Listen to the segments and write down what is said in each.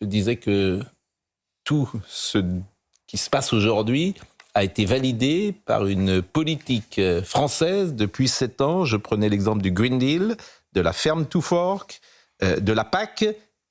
je disais que tout ce qui se passe aujourd'hui a été validé par une politique française depuis 7 ans. Je prenais l'exemple du Green Deal, de la Farm to Fork, de la PAC.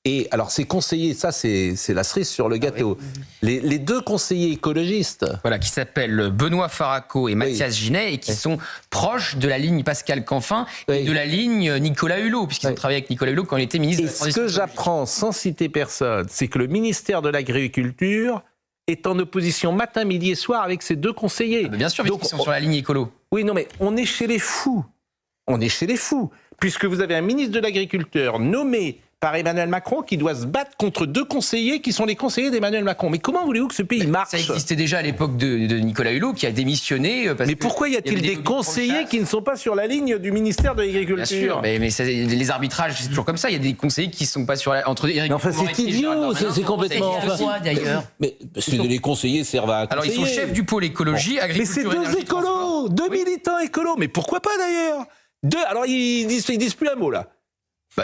Et alors, ces conseillers, ça, c'est la cerise sur le gâteau. Oui. Les 2 conseillers écologistes. Voilà, qui s'appellent Benoît Faraco et Mathias Ginet, et qui sont proches de la ligne Pascal Canfin et de la ligne Nicolas Hulot, puisqu'ils ont travaillé avec Nicolas Hulot quand il était ministre de la Transition. Et ce que j'apprends, sans citer personne, c'est que le ministère de l'Agriculture est en opposition matin, midi et soir avec ces 2 conseillers. Bien sûr, ils sont sur la ligne écolo. Oui, non, mais on est chez les fous. On est chez les fous. Puisque vous avez un ministre de l'Agriculture nommé par Emmanuel Macron qui doit se battre contre 2 conseillers qui sont les conseillers d'Emmanuel Macron. Mais comment voulez-vous que ce pays marche ? Ça existait déjà à l'époque de Nicolas Hulot qui a démissionné. Mais pourquoi y a-t-il des conseillers qui ne sont pas sur la ligne du ministère de l'Agriculture ? Bien sûr, mais les arbitrages, c'est toujours comme ça. Il y a des conseillers qui ne sont pas sur la... Entre Éric enfin, c'est idiot, c'est complètement... Quoi, d'ailleurs ? Mais les conseillers servent à conseiller. Alors, ils sont chefs du pôle écologie, agriculture, mais c'est 2 écolos, 2 militants écolos. Mais pourquoi pas, d'ailleurs ? Alors, ils disent plus un mot, là.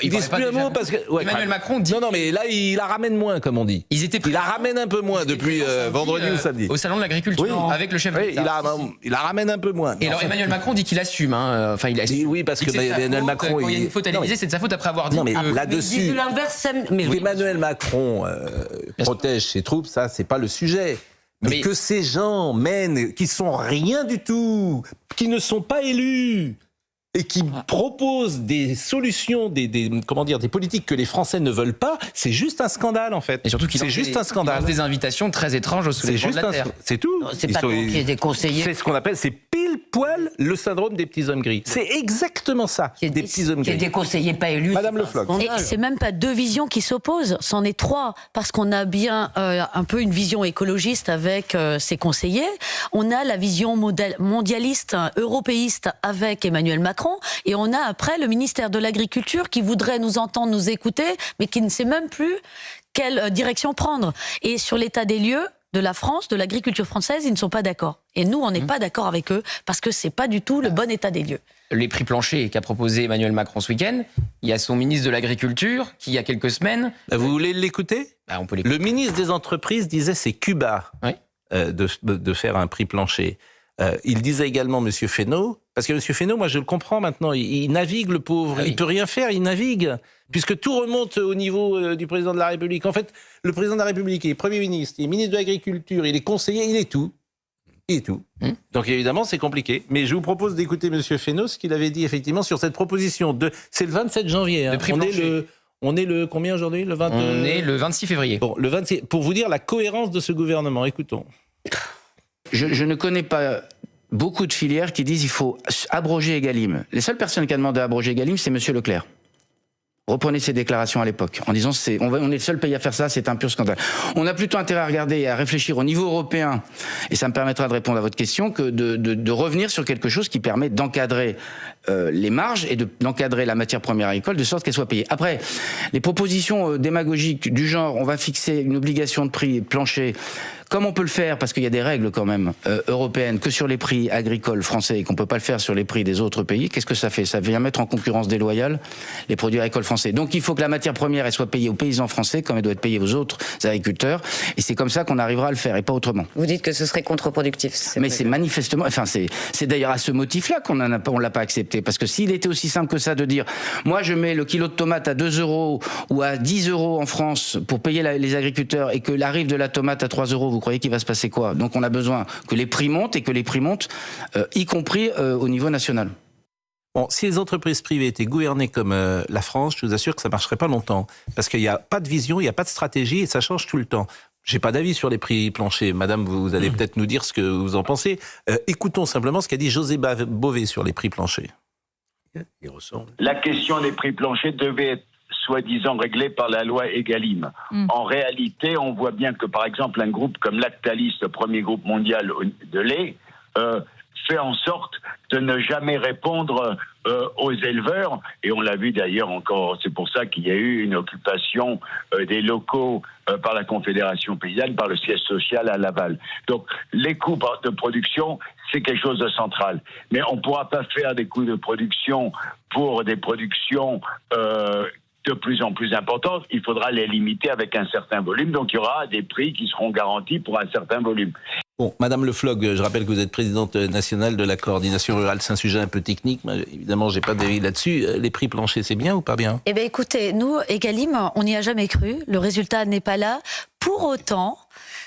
Ils disent plus un mot parce que Emmanuel Macron dit non mais là il la ramène moins comme on dit. Il la ramène un peu moins depuis vendredi ou samedi au salon de l'agriculture avec le chef de l'État. Il la ramène un peu moins. Et alors Emmanuel Macron dit qu'il assume enfin il assume. Oui parce que Emmanuel Macron quand il y a une faute à l'Élysée, c'est de sa faute après avoir dit là-dessus. Emmanuel Macron protège ses troupes, ça c'est pas le sujet. Mais que ces gens mènent qui sont rien du tout, qui ne sont pas élus et qui proposent des solutions, des politiques que les Français ne veulent pas, c'est juste un scandale en fait. Et surtout qu'il c'est juste un scandale. Des invitations très étranges au soulèvement de la terre. C'est tout. Non, c'est pas qu'il y ait des conseillers. C'est ce qu'on appelle, c'est pile poil le syndrome des petits hommes gris. C'est exactement ça, des petits hommes gris. Il y a des conseillers pas élus. Madame Le Floch. Et c'est même pas 2 visions qui s'opposent, c'en est 3, parce qu'on a bien un peu une vision écologiste avec ses conseillers, on a la vision mondialiste, européiste avec Emmanuel Macron, et on a après le ministère de l'Agriculture qui voudrait nous entendre, nous écouter, mais qui ne sait même plus quelle direction prendre. Et sur l'état des lieux de la France, de l'agriculture française, ils ne sont pas d'accord. Et nous, on n'est pas d'accord avec eux, parce que c'est pas du tout le bon état des lieux. Les prix planchers qu'a proposé Emmanuel Macron ce week-end, il y a son ministre de l'Agriculture qui, il y a quelques semaines... Vous voulez l'écouter ? On peut l'écouter. Le ministre des Entreprises disait c'est Cuba de faire un prix plancher. Il disait également, M. Fesneau, parce que M. Fesneau, moi je le comprends maintenant, il navigue le pauvre, il peut rien faire, il navigue, puisque tout remonte au niveau du président de la République. En fait, le président de la République, il est Premier ministre, il est ministre de l'Agriculture, il est conseiller, il est tout. Il est tout. Donc évidemment, c'est compliqué. Mais je vous propose d'écouter M. Fesneau, ce qu'il avait dit effectivement sur cette proposition. C'est le 27 janvier. Hein. On est le combien aujourd'hui ? On est le 26 février. Bon, le 26, pour vous dire la cohérence de ce gouvernement, écoutons. Je ne connais pas beaucoup de filières qui disent qu'il faut abroger Egalim. Les seules personnes qui ont demandé à abroger Egalim, c'est M. Leclerc. Reprenez ses déclarations à l'époque, en disant on est le seul pays à faire ça, c'est un pur scandale. On a plutôt intérêt à regarder et à réfléchir au niveau européen, et ça me permettra de répondre à votre question, que de revenir sur quelque chose qui permet d'encadrer les marges et d'encadrer la matière première agricole de sorte qu'elle soit payée. Après, les propositions démagogiques du genre on va fixer une obligation de prix plancher, comme on peut le faire, parce qu'il y a des règles quand même européennes, que sur les prix agricoles français et qu'on peut pas le faire sur les prix des autres pays, qu'est-ce que ça fait ? Ça vient mettre en concurrence déloyale les produits agricoles français. Donc il faut que la matière première elle soit payée aux paysans français comme elle doit être payée aux autres agriculteurs, et c'est comme ça qu'on arrivera à le faire et pas autrement. Vous dites que ce serait contre-productif. Mais c'est manifestement, enfin c'est d'ailleurs à ce motif-là qu'on l'a pas accepté, parce que s'il était aussi simple que ça de dire, moi je mets le kilo de tomate à 2 € ou à 10 € en France pour payer les agriculteurs, et que l'arrive de la tomate à 3 €, vous croyez qu'il va se passer quoi ? Donc on a besoin que les prix montent, et que les prix montent, y compris au niveau national. Bon, si les entreprises privées étaient gouvernées comme la France, je vous assure que ça ne marcherait pas longtemps. Parce qu'il n'y a pas de vision, il n'y a pas de stratégie, et ça change tout le temps. Je n'ai pas d'avis sur les prix planchers. Madame, vous allez peut-être nous dire ce que vous en pensez. Écoutons simplement ce qu'a dit José Bové sur les prix planchers. Il ressemble. La question des prix planchers devait être soi-disant réglé par la loi Egalim. En réalité, on voit bien que, par exemple, un groupe comme Lactalis, le premier groupe mondial de lait, fait en sorte de ne jamais répondre aux éleveurs, et on l'a vu d'ailleurs encore, c'est pour ça qu'il y a eu une occupation des locaux par la Confédération paysanne, par le siège social à Laval. Donc les coûts de production, c'est quelque chose de central. Mais on ne pourra pas faire des coûts de production pour des productions de plus en plus importantes, il faudra les limiter avec un certain volume. Donc il y aura des prix qui seront garantis pour un certain volume. Bon, Madame Le Floch, je rappelle que vous êtes présidente nationale de la coordination rurale. C'est un sujet un peu technique, mais évidemment, j'ai pas d'avis là-dessus. Les prix planchers, c'est bien ou pas bien? Eh bien, écoutez, nous, Egalim, on n'y a jamais cru. Le résultat n'est pas là. Pour autant,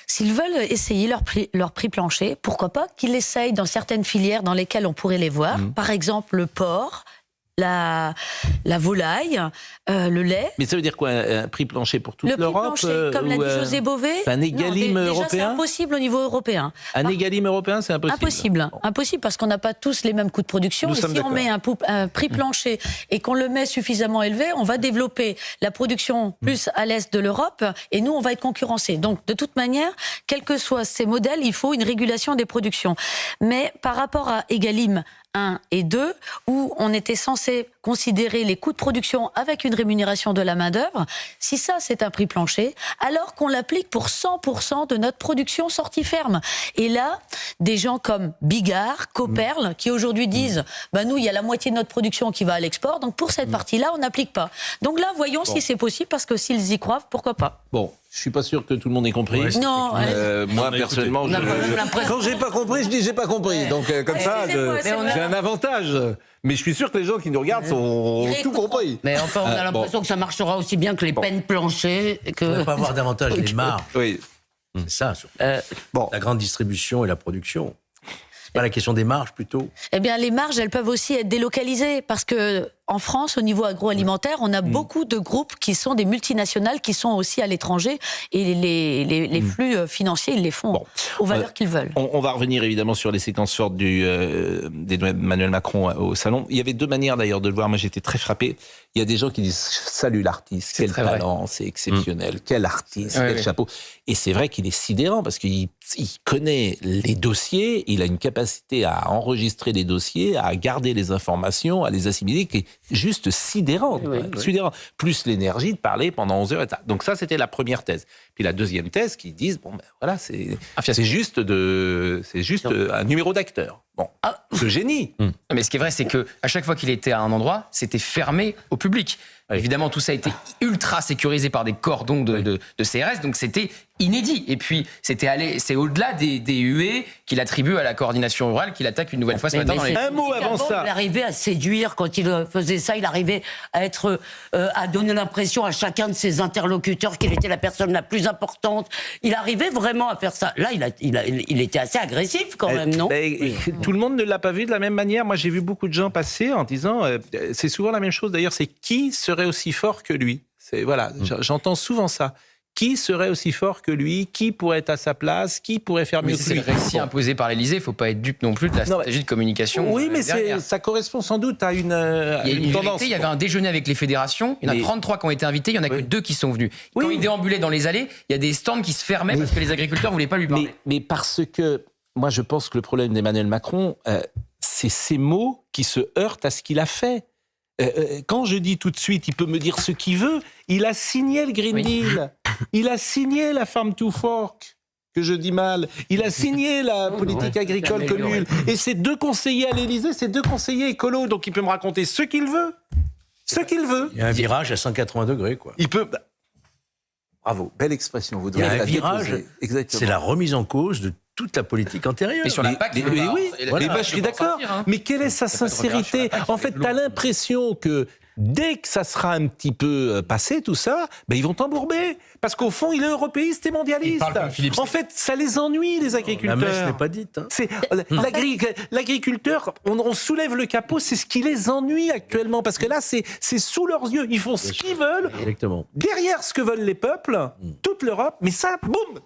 s'ils veulent essayer leur prix plancher, pourquoi pas qu'ils l'essayent dans certaines filières dans lesquelles on pourrait les voir. Par exemple, le porc, la volaille, le lait. Mais ça veut dire quoi, un prix plancher pour toute l'Europe? Le prix plancher, comme l'a dit José Bové. Un égalim européen? C'est impossible au niveau européen. Un égalim européen, c'est impossible? Impossible. Bon. Impossible parce qu'on n'a pas tous les mêmes coûts de production. Et si on met un prix plancher et qu'on le met suffisamment élevé, on va développer la production plus à l'est de l'Europe et nous, on va être concurrencés. Donc, de toute manière, quels que soient ces modèles, il faut une régulation des productions. Mais par rapport à Egalim 1 et 2, où on était censé considérer les coûts de production avec une rémunération de la main-d'œuvre, si ça c'est un prix plancher, alors qu'on l'applique pour 100% de notre production sortie ferme. Et là, des gens comme Bigard, Copperle, qui aujourd'hui disent bah nous, il y a la moitié de notre production qui va à l'export, donc pour cette partie-là, on n'applique pas. Donc là, voyons si c'est possible, parce que s'ils y croient, pourquoi pas. Bon, je suis pas sûr que tout le monde ait compris. Ouais, non. Moi, personnellement, quand j'ai pas compris, je dis j'ai pas compris. Donc comme ça, j'ai un avantage. Mais je suis sûr que les gens qui nous regardent ont tout compris. Mais enfin, on a l'impression que ça marchera aussi bien que les peines planchées. Que... On ne peut pas avoir davantage les marges. Oui. C'est ça, surtout. La grande distribution et la production. C'est pas la question des marges, plutôt? Eh bien, les marges, elles peuvent aussi être délocalisées, parce que en France, au niveau agroalimentaire, on a beaucoup de groupes qui sont des multinationales qui sont aussi à l'étranger, et les flux financiers, ils les font aux valeurs qu'ils veulent. On va revenir évidemment sur les séquences fortes d'Emmanuel Macron au salon. Il y avait deux manières d'ailleurs de le voir. Moi, j'étais très frappé. Il y a des gens qui disent « Salut l'artiste, quel talent, c'est exceptionnel, quel artiste, quel chapeau ». Et c'est vrai qu'il est sidérant parce qu'il connaît les dossiers, il a une capacité à enregistrer les dossiers, à garder les informations, à les assimiler, qui est juste sidérante. Sidérant. Plus l'énergie de parler pendant 11 heures. Donc ça, c'était la première thèse. Puis la deuxième thèse, qui disent « Bon, ben voilà, c'est juste un numéro d'acteur ». Bon, ce génie. Mais ce qui est vrai, c'est que à chaque fois qu'il était à un endroit, c'était fermé au public. Évidemment, tout ça a été ultra sécurisé par des cordons de CRS, donc c'était inédit. Et puis, c'est au-delà des huées qu'il attribue à la coordination rurale qu'il attaque une nouvelle fois ce matin. Un mot avant ça. Il arrivait à séduire quand il faisait ça. Il arrivait à donner l'impression à chacun de ses interlocuteurs qu'il était la personne la plus importante. Il arrivait vraiment à faire ça. Là, il était assez agressif quand même, non? Tout le monde ne l'a pas vu de la même manière. Moi, j'ai vu beaucoup de gens passer en disant, c'est souvent la même chose d'ailleurs, c'est qui serait aussi fort que lui. J'entends souvent ça. Qui serait aussi fort que lui? Qui pourrait être à sa place? Qui pourrait faire mieux que lui? C'est le récit imposé par l'Élysée. Il ne faut pas être dupe non plus de la stratégie de communication. Oui, mais ça correspond sans doute à une tendance. Il y avait un déjeuner avec les fédérations. Il y en a 33 qui ont été invités. Il n'y en a que 2 qui sont venus. Quand il déambulait dans les allées, il y a des stands qui se fermaient parce que les agriculteurs ne voulaient pas lui parler. Mais parce que, moi, je pense que le problème d'Emmanuel Macron, c'est ces mots qui se heurtent à ce qu'il a fait. Quand je dis tout de suite, il peut me dire ce qu'il veut, il a signé le Green Deal, il a signé la Farm to Fork, que je dis mal, il a signé la politique agricole commune, et ces 2 conseillers à l'Élysée, c'est 2 conseillers écolos, donc il peut me raconter ce qu'il veut. Ce qu'il veut. Il y a un virage à 180 degrés, quoi. Il peut... Bravo, belle expression, vous devriez la déposer. Exactement. C'est la remise en cause de toute la politique antérieure. Mais sur la PAC, je suis d'accord. Mais quelle est sa sincérité? En fait, tu as l'impression que dès que ça sera un petit peu passé, tout ça, ils vont t'embourber. Parce qu'au fond, il est européiste et mondialiste. En fait, ça les ennuie, les agriculteurs. La messe n'est pas dite. L'agriculteur, on soulève le capot, c'est ce qui les ennuie actuellement. Parce que là, c'est sous leurs yeux. Ils font ce qu'ils veulent. Exactement. Derrière ce que veulent les peuples, toute l'Europe, mais ça, boum!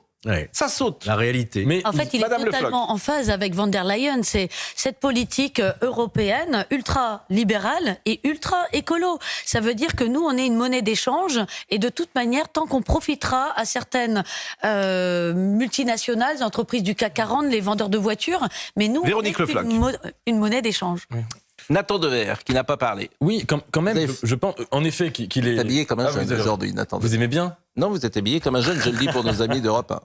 Ça saute. La réalité. Mais en fait, il est totalement en phase avec von der Leyen. C'est cette politique européenne ultra-libérale et ultra-écolo. Ça veut dire que nous, on est une monnaie d'échange et de toute manière, tant qu'on profitera à certaines multinationales, entreprises du CAC 40, les vendeurs de voitures, mais nous, Véronique on est une monnaie d'échange. Nathan Dever, qui n'a pas parlé. Oui, quand même, je pense, en effet, qu'il est... Vous êtes habillé comme un jeune aujourd'hui, Nathan. Vous aimez bien? Non, vous êtes habillé comme un jeune, je le dis pour nos amis d'Europe 1.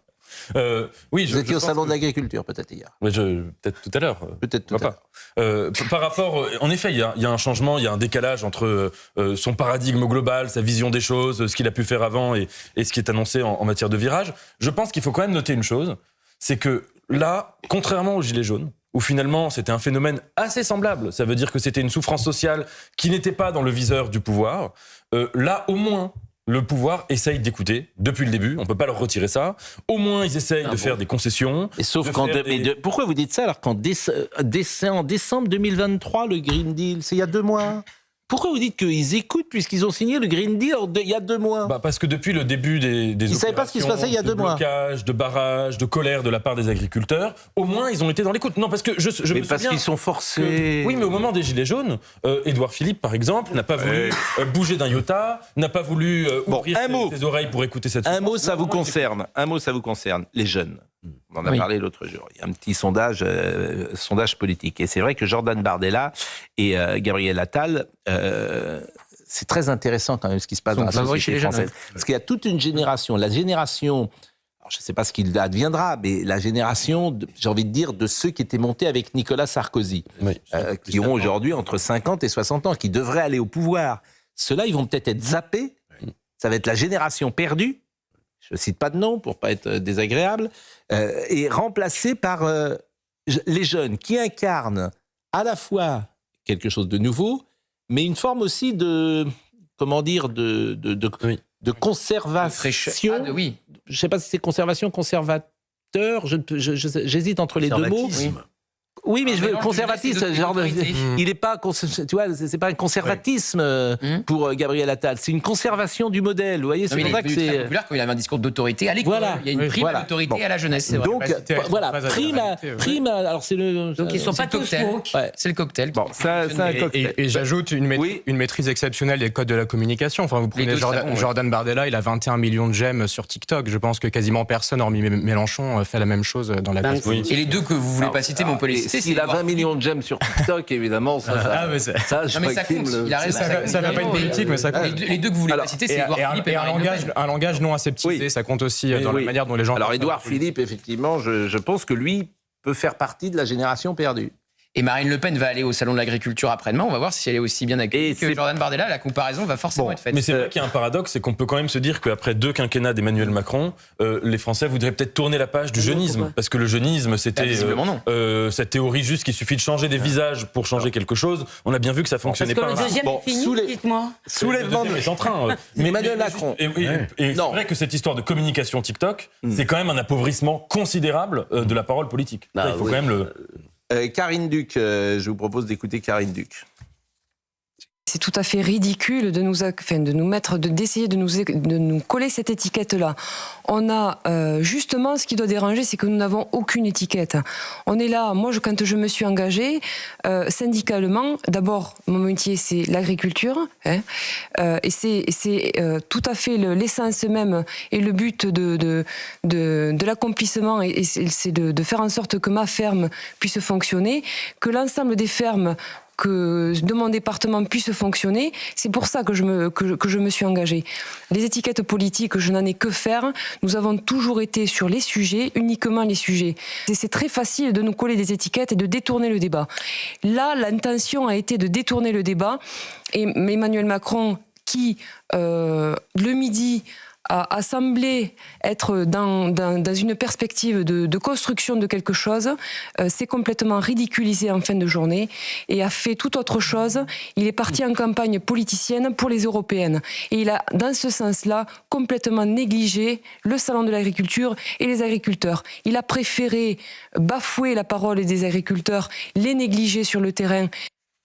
Oui, vous étiez au salon de l'agriculture peut-être hier. Peut-être tout à l'heure. Peut-être tout à l'heure. Par rapport, en effet, il y a un changement, il y a un décalage entre son paradigme global, sa vision des choses, ce qu'il a pu faire avant et ce qui est annoncé en matière de virage. Je pense qu'il faut quand même noter une chose, c'est que là, contrairement aux Gilets jaunes, où finalement c'était un phénomène assez semblable, ça veut dire que c'était une souffrance sociale qui n'était pas dans le viseur du pouvoir, là au moins le pouvoir essaye d'écouter depuis le début, on ne peut pas leur retirer ça, au moins ils essayent de faire des concessions. Et sauf pourquoi vous dites ça alors qu'en décembre 2023 le Green Deal, c'est il y a 2 mois? Pourquoi vous dites qu'ils écoutent puisqu'ils ont signé le Green Deal il y a 2 mois? Parce que depuis le début des ils ne savaient pas ce qui se passait il y a 2 mois. De blocage, de barrage, de colère de la part des agriculteurs, au moins ils ont été dans l'écoute. Non, parce que je mais parce qu'ils sont forcés. Oui, mais au moment des Gilets jaunes, Édouard Philippe, par exemple, n'a pas voulu bouger d'un iota, n'a pas voulu ouvrir ses oreilles pour écouter cette Un mot, ça vous concerne. Les jeunes. On en a parlé l'autre jour. Il y a un petit sondage politique. Et c'est vrai que Jordan Bardella et Gabriel Attal, c'est très intéressant quand même ce qui se passe dans la société française. Parce qu'il y a toute une génération, la génération, alors je ne sais pas ce qu'il adviendra, mais la génération, j'ai envie de dire, de ceux qui étaient montés avec Nicolas Sarkozy, qui ont aujourd'hui entre 50 et 60 ans, qui devraient aller au pouvoir. Ceux-là, ils vont peut-être être zappés. Ça va être la génération perdue. Je ne cite pas de nom pour ne pas être désagréable, et remplacé par les jeunes qui incarnent à la fois quelque chose de nouveau, mais une forme aussi de, comment dire, de conservation. Je ne sais pas si c'est conservation, conservateur, j'hésite entre les deux mots. Oui, mais je veux conservatisme. Il n'est pas, tu vois, c'est pas un conservatisme pour Gabriel Attal. C'est une conservation du modèle. Vous voyez, c'est pour ça que c'est populaire quand il avait un discours d'autorité à l'école. Il y a une prime à l'autorité à la jeunesse. Donc voilà, prime. Alors c'est le. Donc ils sont pas tous woke. C'est le cocktail. Bon, c'est un cocktail. Et j'ajoute une maîtrise exceptionnelle des codes de la communication. Enfin, vous prenez Jordan Bardella, il a 21 millions de j'aime sur TikTok. Je pense que quasiment personne, hormis Mélenchon, fait la même chose dans la classe politique. Et les deux que vous voulez pas citer, mais on peut les citer. S'il a 20 millions de j'aime sur TikTok, évidemment, ça compte. Ça va pas être politique, mais ça compte. Les deux que vous voulez pas citer, c'est Édouard Philippe et un langage non aseptisé, ça compte aussi dans la manière dont les gens... Alors Édouard Philippe, effectivement, je pense que lui peut faire partie de la génération perdue. Et Marine Le Pen va aller au salon de l'agriculture après-demain. On va voir si elle est aussi bien accueillie que Jordan Bardella. La comparaison va forcément être faite. Mais c'est vrai qu'il y a un paradoxe, c'est qu'on peut quand même se dire qu'après 2 quinquennats d'Emmanuel Macron, les Français voudraient peut-être tourner la page du jeunisme. Parce que le jeunisme, c'était cette théorie juste qu'il suffit de changer des visages pour changer quelque chose. On a bien vu que ça fonctionnait pas. Le deuxième est fini, dites-moi. Soulèvement est en train. Mais Emmanuel Macron. Et c'est vrai que cette histoire de communication TikTok, c'est quand même un appauvrissement considérable de la parole politique. Il faut quand même le... Karine Duc, je vous propose d'écouter Karine Duc. C'est tout à fait ridicule d'essayer de nous coller cette étiquette-là. On a justement ce qui doit déranger, c'est que nous n'avons aucune étiquette. On est là, moi quand je me suis engagée syndicalement, d'abord mon métier c'est l'agriculture, et c'est tout à fait l'essence même et le but de l'accomplissement, et c'est de faire en sorte que ma ferme puisse fonctionner, que l'ensemble des fermes de mon département puisse fonctionner. C'est pour ça que je me suis engagée. Les étiquettes politiques, je n'en ai que faire. Nous avons toujours été sur les sujets, uniquement les sujets. C'est très facile de nous coller des étiquettes et de détourner le débat. Là, l'intention a été de détourner le débat. Et Emmanuel Macron, qui, le midi, a semblé être dans une perspective de construction de quelque chose, s'est complètement ridiculisé en fin de journée et a fait tout autre chose. Il est parti en campagne politicienne pour les européennes. Et il a, dans ce sens-là, complètement négligé le salon de l'agriculture et les agriculteurs. Il a préféré bafouer la parole des agriculteurs, les négliger sur le terrain.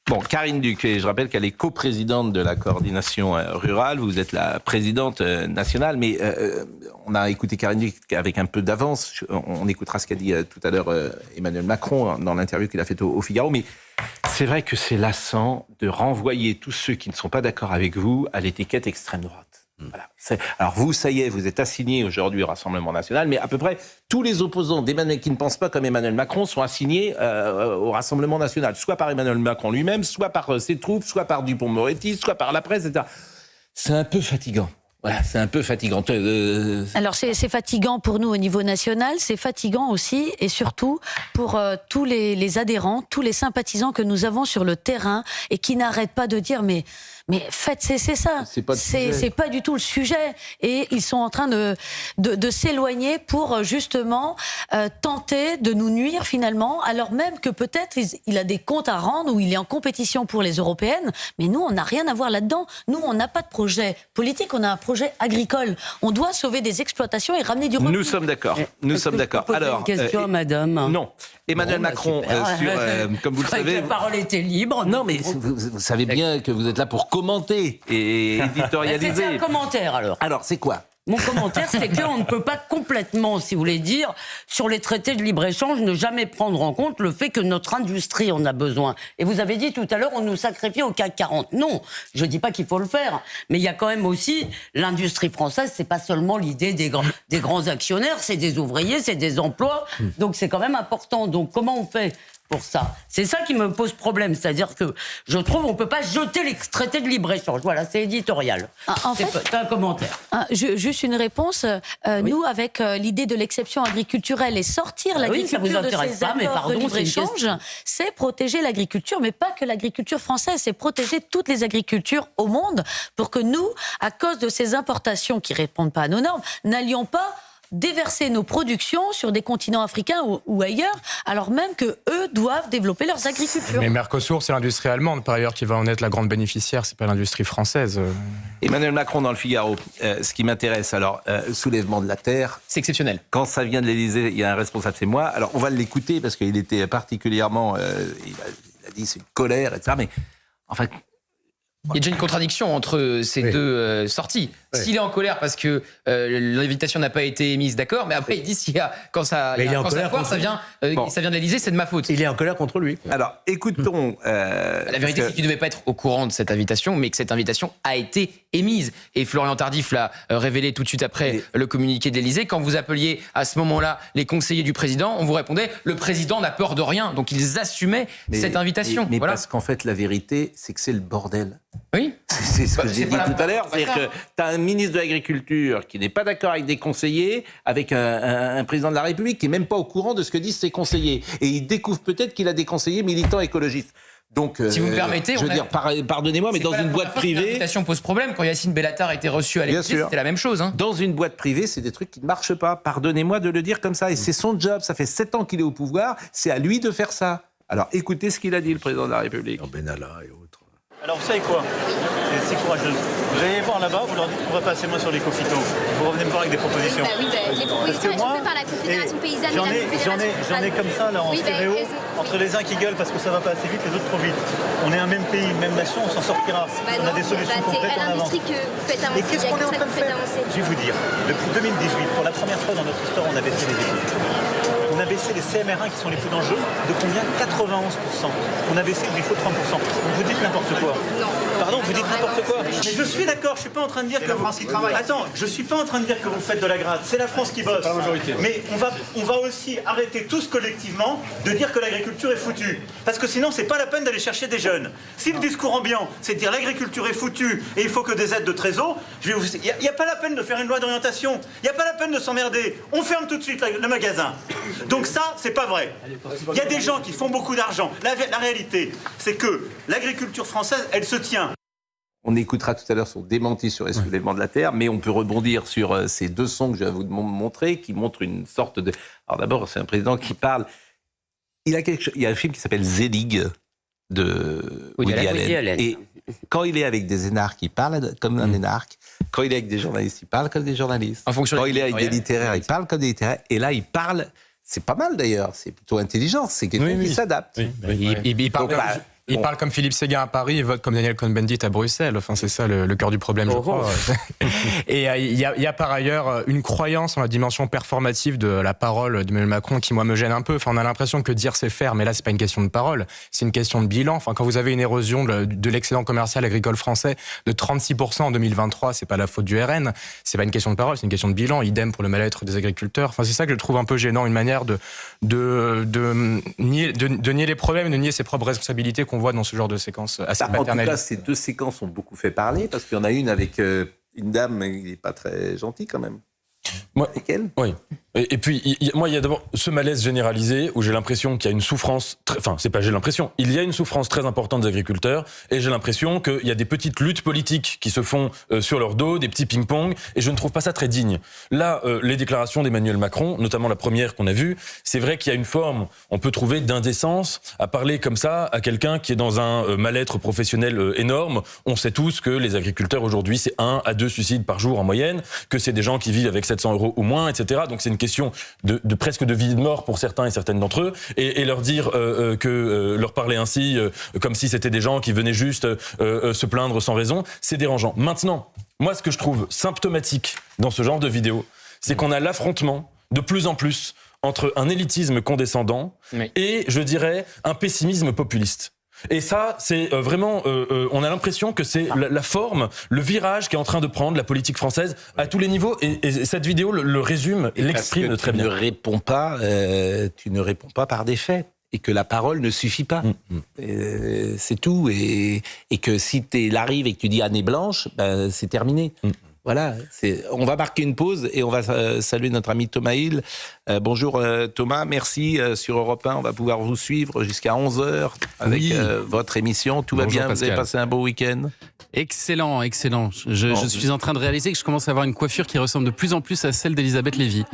Bon, Karine Duc, je rappelle qu'elle est coprésidente de la coordination rurale, vous êtes la présidente nationale, mais on a écouté Karine Duc avec un peu d'avance, on écoutera ce qu'a dit tout à l'heure Emmanuel Macron dans l'interview qu'il a faite au Figaro, mais c'est vrai que c'est lassant de renvoyer tous ceux qui ne sont pas d'accord avec vous à l'étiquette extrême droite. Voilà. Alors vous, ça y est, vous êtes assignés aujourd'hui au Rassemblement National, mais à peu près tous les opposants d'Emmanuel qui ne pensent pas comme Emmanuel Macron sont assignés au Rassemblement National, soit par Emmanuel Macron lui-même, soit par ses troupes, soit par Dupond-Moretti, soit par la presse, etc. C'est un peu fatigant. Voilà, c'est un peu fatigant. Alors c'est fatigant pour nous au niveau national, c'est fatigant aussi et surtout pour tous les adhérents, tous les sympathisants que nous avons sur le terrain et qui n'arrêtent pas de dire mais faites cesser ça. C'est pas du tout le sujet. Et ils sont en train de s'éloigner pour justement tenter de nous nuire finalement, alors même que peut-être il a des comptes à rendre ou il est en compétition pour les européennes. Mais nous, on n'a rien à voir là-dedans. Nous, on n'a pas de projet politique, on a un projet agricole. On doit sauver des exploitations et ramener du revenu. Nous sommes d'accord. Nous sommes d'accord. Alors, une question à madame. Non. Emmanuel Macron, comme vous le savez... La parole était libre. Non, mais vous savez bien que vous êtes là pour commenter et éditorialiser. C'est un commentaire, alors. Alors, c'est quoi ? Mon commentaire, c'est qu'on ne peut pas complètement, si vous voulez dire, sur les traités de libre-échange, ne jamais prendre en compte le fait que notre industrie en a besoin. Et vous avez dit tout à l'heure, on nous sacrifie au CAC 40. Non, je ne dis pas qu'il faut le faire, mais il y a quand même aussi l'industrie française, c'est pas seulement l'idée des grands actionnaires, c'est des ouvriers, c'est des emplois, donc c'est quand même important. Donc comment on fait pour ça? C'est ça qui me pose problème, c'est-à-dire que je trouve on peut pas jeter les traités de libre-échange. Voilà, c'est éditorial. C'est un commentaire. Juste une réponse. Oui. Nous, avec l'idée de l'exception agriculturelle et sortir l'agriculture de ces accords de libre-échange, c'est protéger l'agriculture, mais pas que l'agriculture française, c'est protéger toutes les agricultures au monde pour que nous, à cause de ces importations qui répondent pas à nos normes, n'allions pas déverser nos productions sur des continents africains ou ailleurs, alors même que eux doivent développer leurs agricultures. Mais Mercosur, c'est l'industrie allemande, par ailleurs, qui va en être la grande bénéficiaire, c'est pas l'industrie française. Emmanuel Macron dans le Figaro, ce qui m'intéresse, alors, soulèvement de la terre... C'est exceptionnel. Quand ça vient de l'Élysée, il y a un responsable, c'est moi. Alors, on va l'écouter, parce qu'il était particulièrement... il a dit c'est une colère, etc. Mais, en fait... Il y a déjà une contradiction entre ces deux sorties. Oui. S'il est en colère parce que l'invitation n'a pas été émise, d'accord, mais après il dit quand ça foire, ça vient de l'Élysée, c'est de ma faute. Il est en colère contre lui. Alors, écoutons... la vérité, c'est qu'il ne devait pas être au courant de cette invitation, mais que cette invitation a été émise. Et Florian Tardif l'a révélé tout de suite après le communiqué de l'Élysée. Quand vous appeliez à ce moment-là les conseillers du président, on vous répondait « le président n'a peur de rien ». Donc ils assumaient cette invitation. Mais voilà. Parce qu'en fait, la vérité, c'est que c'est le bordel. Oui. C'est ce que j'ai dit tout à l'heure. C'est-à-dire que tu as un ministre de l'Agriculture qui n'est pas d'accord avec des conseillers, avec un président de la République qui n'est même pas au courant de ce que disent ses conseillers. Et il découvre peut-être qu'il a des conseillers militants écologistes. Donc, si vous me permettez, je veux dire, pardonnez-moi, mais dans une boîte privée... L'invitation pose problème. Quand Yacine Bellatar a été reçu à l'Élysée, c'était la même chose. Hein. Dans une boîte privée, c'est des trucs qui ne marchent pas. Pardonnez-moi de le dire comme ça. Et c'est son job. Ça fait 7 ans qu'il est au pouvoir. C'est à lui de faire ça. Alors, écoutez ce qu'il a dit, le président de la République. Benalla et autres. Alors, vous savez quoi? C'est courageux. Vous allez voir là-bas, vous leur dites qu'on ne va pas assez moins sur l'éco-phyto. Vous revenez me voir avec des propositions. Les propositions elles sont faites par la Confédération Paysanne et la Confédération J'en ai comme ça, là, en stéréo, entre les uns qui gueulent parce que ça va pas assez vite, les autres trop vite. On est un même pays, une même nation, on s'en sortira. On a des solutions complètes en avance. C'est à l'industrie que vous faites avancer. Et qu'est-ce qu'on est en train de faire? Je vais vous dire, depuis 2018, pour la première fois dans notre histoire, on a baissé les éco-phytos. On a baissé les CMR1 qui sont les plus dangereux de combien? 91%. On a baissé le glyphosate 30%. Donc vous dites n'importe quoi. Non. Pardon, vous dites n'importe quoi. Mais je suis d'accord, je suis pas en train de dire que la France qui travaille. Attends, je suis pas en train de dire que vous faites de la gratte. C'est la France qui bosse. Mais on va aussi arrêter tous collectivement de dire que l'agriculture est foutue. Parce que sinon, c'est pas la peine d'aller chercher des jeunes. Si le discours ambiant, c'est de dire l'agriculture est foutue et il faut que des aides de trésor, il n'y a pas la peine de faire une loi d'orientation. Il n'y a pas la peine de s'emmerder. On ferme tout de suite le magasin. Donc ça, c'est pas vrai. Il y a des gens qui font beaucoup d'argent. La réalité, c'est que l'agriculture française, elle se tient. On écoutera tout à l'heure son démenti sur les soulèvements de la terre, mais on peut rebondir sur ces deux sons que je vais vous montrer, qui montrent une sorte de... Alors d'abord, c'est un président qui parle... Il y a un film qui s'appelle Zelig de Woody Allen. Et quand il est avec des énarques, il parle comme un énarque. Quand il est avec des journalistes, il parle comme des journalistes. Quand il est avec des littéraires, il parle comme des littéraires. Et là, il parle... C'est pas mal d'ailleurs, c'est plutôt intelligent, c'est quelqu'un qui s'adapte. Il parle comme Philippe Séguin à Paris, il vote comme Daniel Cohn-Bendit à Bruxelles. Enfin, c'est ça le cœur du problème, je crois. Et il y a par ailleurs une croyance en la dimension performative de la parole d'Emmanuel Macron qui, moi, me gêne un peu. Enfin, on a l'impression que dire c'est faire, mais là, c'est pas une question de parole, c'est une question de bilan. Enfin, quand vous avez une érosion de l'excédent commercial agricole français de 36% en 2023, c'est pas la faute du RN, c'est pas une question de parole, c'est une question de bilan. Idem pour le mal-être des agriculteurs. Enfin, c'est ça que je trouve un peu gênant, une manière de nier les problèmes, de nier ses propres responsabilités qu'on voit dans ce genre de séquences assez maternelles. En tout cas, ces deux séquences ont beaucoup fait parler, parce qu'il y en a une avec une dame, mais il n'est pas très gentil quand même. Moi, oui. Et puis, moi, il y a d'abord ce malaise généralisé où j'ai l'impression qu'il y a une souffrance, enfin, c'est pas j'ai l'impression, il y a une souffrance très importante des agriculteurs et j'ai l'impression qu'il y a des petites luttes politiques qui se font sur leur dos, des petits ping-pong, et je ne trouve pas ça très digne. Là, les déclarations d'Emmanuel Macron, notamment la première qu'on a vue, c'est vrai qu'il y a une forme, on peut trouver, d'indécence à parler comme ça à quelqu'un qui est dans un mal-être professionnel énorme. On sait tous que les agriculteurs aujourd'hui, c'est 1 à 2 suicides par jour en moyenne, que c'est des gens qui vivent avec 700 € ou moins, etc. Donc c'est une question de presque de vie et de mort pour certains et certaines d'entre eux, et leur dire leur parler ainsi, comme si c'était des gens qui venaient juste se plaindre sans raison, c'est dérangeant. Maintenant, moi, ce que je trouve symptomatique dans ce genre de vidéo, c'est qu'on a l'affrontement de plus en plus entre un élitisme condescendant et, je dirais, un pessimisme populiste. Et ça, c'est vraiment, on a l'impression que c'est la forme, le virage qui est en train de prendre la politique française à tous les niveaux. Et cette vidéo le résume, l'exprime très bien. Tu ne réponds pas par des faits. Et que la parole ne suffit pas. C'est tout. Et que si tu arrives et que tu dis année blanche, ben, c'est terminé. Voilà, on va marquer une pause et on va saluer notre ami Thomas Hill. Bonjour Thomas, merci. Sur Europe 1, on va pouvoir vous suivre jusqu'à 11h avec votre émission. Tout va bien, Pascal. Vous avez passé un beau week-end? Excellent, excellent. Je suis en train de réaliser que je commence à avoir une coiffure qui ressemble de plus en plus à celle d'Elisabeth Lévy.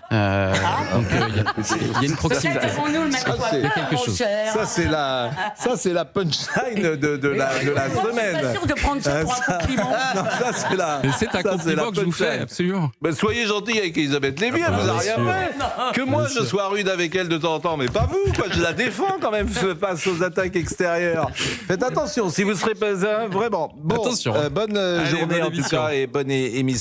Donc il y a une proximité. Il y a quelque chose. Ça c'est la punchline de la semaine. Je suis pas sûr de prendre ça pour un compliment. Non, ça c'est la. C'est un compliment que je vous fais, absolument. Ben, soyez gentil avec Elisabeth Lévy, elle vous a rien fait. Que moi je sois rude avec elle de temps en temps, mais pas vous, quoi. Je la défends quand même face aux attaques extérieures. Faites attention, si vous serez pas vraiment. Bon, attention. Bonne journée en tout cas et bonne émission.